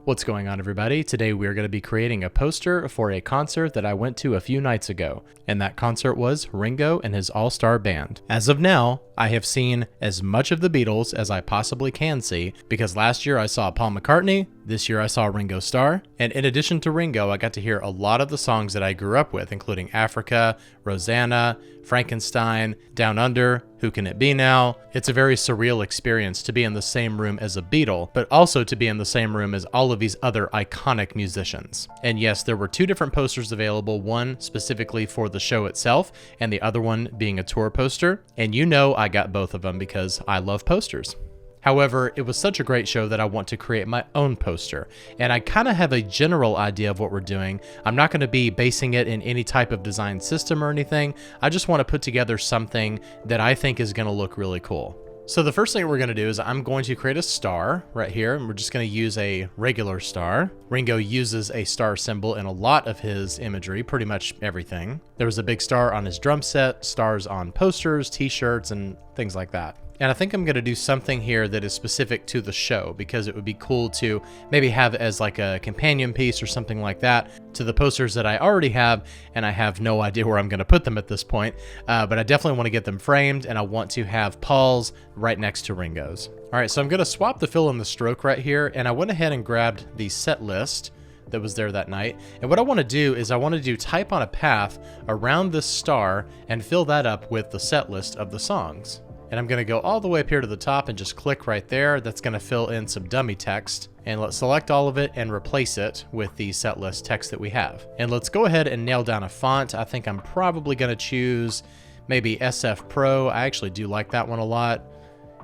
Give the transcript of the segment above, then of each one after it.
What's going on, everybody? Today we are going to be creating a poster for a concert that I went to a few nights ago, and that concert was Ringo and his all-star band. As of now, I have seen as much of the Beatles as I possibly can see, because last year I saw Paul McCartney, this year I saw Ringo Starr, and in addition to Ringo, I got to hear a lot of the songs that I grew up with, including Africa, Rosanna, Frankenstein, Down Under, Who Can It Be Now? It's a very surreal experience to be in the same room as a Beatle, but also to be in the same room as all of these other iconic musicians. And yes, there were two different posters available, one specifically for the show itself, and the other one being a tour poster. And you know I got both of them because I love posters. However, it was such a great show that I want to create my own poster. And I kind of have a general idea of what we're doing. I'm not going to be basing it in any type of design system or anything. I just want to put together something that I think is going to look really cool. So the first thing we're going to do is I'm going to create a star right here, and we're just going to use a regular star. Ringo uses a star symbol in a lot of his imagery, pretty much everything. There was a big star on his drum set, stars on posters, t-shirts, and things like that. And I think I'm going to do something here that is specific to the show, because it would be cool to maybe have as like a companion piece or something like that to the posters that I already have, and I have no idea where I'm going to put them at this point, but I definitely want to get them framed, and I want to have Paul's right next to Ringo's. All right, so I'm going to swap the fill and the stroke right here, and I went ahead and grabbed the set list that was there that night. And what I want to do is I want to do type on a path around this star and fill that up with the set list of the songs. And I'm going to go all the way up here to the top and just click right there. That's going to fill in some dummy text. And let's select all of it and replace it with the set list text that we have. And let's go ahead and nail down a font. I think I'm probably going to choose maybe SF Pro. I actually do like that one a lot.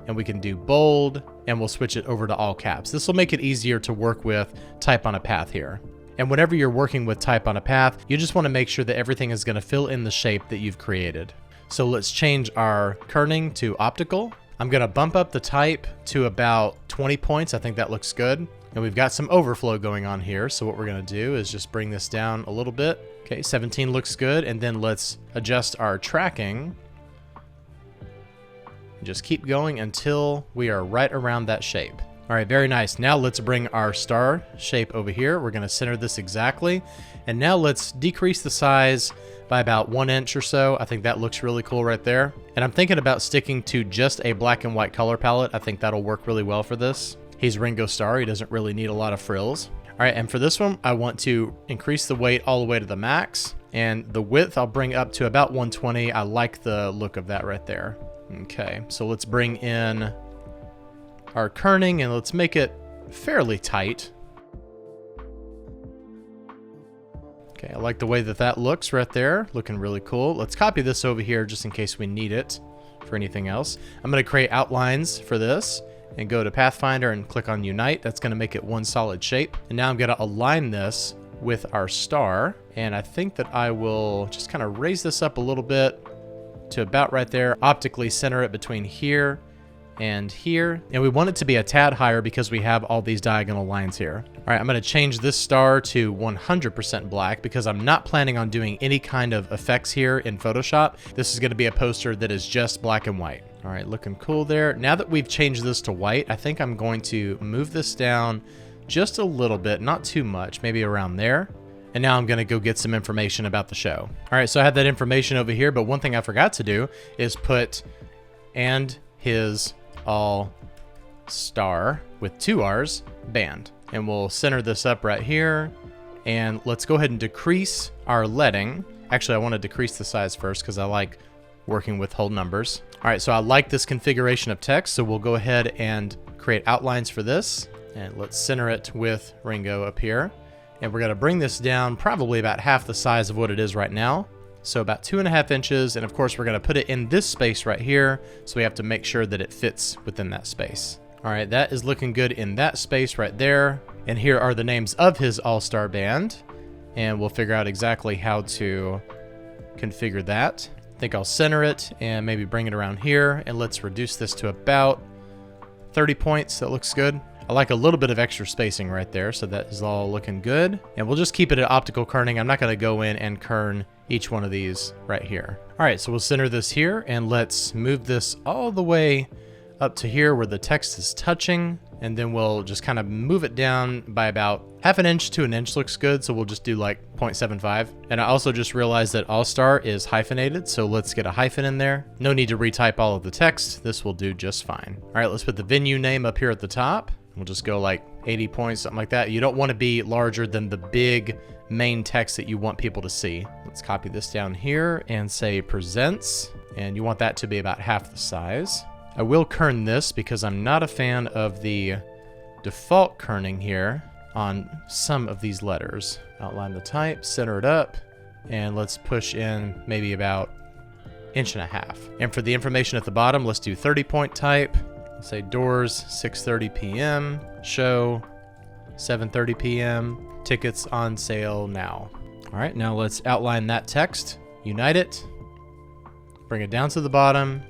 And we can do bold, and we'll switch it over to all caps. This will make it easier to work with type on a path here. And whenever you're working with type on a path, you just want to make sure that everything is going to fill in the shape that you've created. So let's change our kerning to optical. I'm going to bump up the type to about 20 points. I think that looks good. And we've got some overflow going on here. So what we're going to do is just bring this down a little bit. Okay, 17 looks good. And then let's adjust our tracking. Just keep going until we are right around that shape. All right, very nice. Now let's bring our star shape over here. We're going to center this exactly. And now let's decrease the size by about 1 inch or so. I think that looks really cool right there. And I'm thinking about sticking to just a black and white color palette. I think that'll work really well for this. He's Ringo Starr. He doesn't really need a lot of frills. All right, and for this one, I want to increase the weight all the way to the max. And the width I'll bring up to about 120. I like the look of that right there. Okay, so let's bring in our kerning and let's make it fairly tight. Okay, I like the way that that looks right there. Looking really cool. Let's copy this over here just in case we need it for anything else. I'm going to create outlines for this and go to Pathfinder and click on Unite. That's going to make it one solid shape. And now I'm going to align this with our star. And I think that I will just kind of raise this up a little bit to about right there. Optically center it between here and here. And we want it to be a tad higher because we have all these diagonal lines here. All right, I'm going to change this star to 100% black because I'm not planning on doing any kind of effects here in Photoshop. This is going to be a poster that is just black and white. All right, looking cool there. Now that we've changed this to white, I think I'm going to move this down just a little bit, not too much, maybe around there. And now I'm going to go get some information about the show. All right, so I have that information over here, but one thing I forgot to do is put and his all-star with 2 R's band. And we'll center this up right here. And let's go ahead and decrease our leading. Actually, I want to decrease the size first because I like working with whole numbers. All right, so I like this configuration of text, so we'll go ahead and create outlines for this. And let's center it with Ringo up here. And we're going to bring this down probably about half the size of what it is right now. So about 2.5 inches. And of course, we're going to put it in this space right here. So we have to make sure that it fits within that space. All right, that is looking good in that space right there. And here are the names of his all-star band. And we'll figure out exactly how to configure that. I think I'll center it and maybe bring it around here. And let's reduce this to about 30 points. That looks good. I like a little bit of extra spacing right there, so that is all looking good. And we'll just keep it at optical kerning. I'm not going to go in and kern each one of these right here. All right, so we'll center this here, and let's move this all the way up to here where the text is touching. and then we'll just kind of move it down by about half an inch to an inch looks good, so we'll just do like 0.75. And I also just realized that All Star is hyphenated, so let's get a hyphen in there. No need to retype all of the text. This will do just fine. All right, let's put the venue name up here at the top. We'll just go like 80 points, something like that. You don't want to be larger than the big main text that you want people to see. Let's copy this down here and say presents, and you want that to be about half the size. I will kern this because I'm not a fan of the default kerning here on some of these letters. Outline the type, center it up, and let's push in maybe about 1.5 inches. And for the information at the bottom, let's do 30-point type. Let's say doors 6:30 p.m. Show 7:30 p.m. Tickets on sale now. All right, now let's outline that text, unite it, bring it down to the bottom,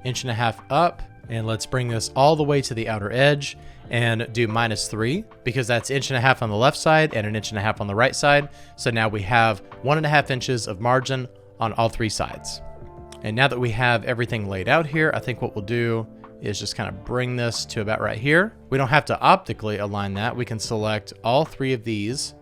1.5 inches up, and let's bring this all the way to the outer edge and do -3 because that's 1.5 inches on the left side and 1.5 inches on the right side. So now we have 1.5 inches of margin on all 3 sides. And now that we have everything laid out here, I think what we'll do is just kind of bring this to about right here. We don't have to optically align that. We can select all 3 of these,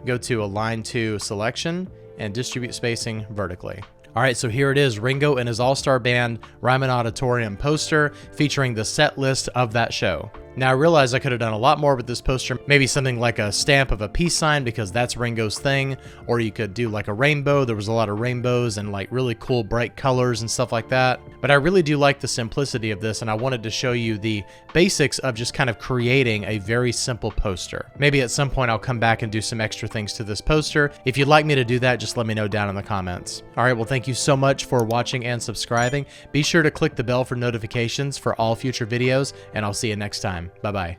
go to Align to Selection, and distribute spacing vertically. All right, so here it is, Ringo and his All-Star Band Ryman Auditorium poster featuring the set list of that show. Now I realize I could have done a lot more with this poster, maybe something like a stamp of a peace sign because that's Ringo's thing, or you could do like a rainbow. There was a lot of rainbows and like really cool bright colors and stuff like that. But I really do like the simplicity of this, and I wanted to show you the basics of just kind of creating a very simple poster. Maybe at some point I'll come back and do some extra things to this poster. If you'd like me to do that, just let me know down in the comments. All right, well, thank you so much for watching and subscribing. Be sure to click the bell for notifications for all future videos, and I'll see you next time. Bye-bye.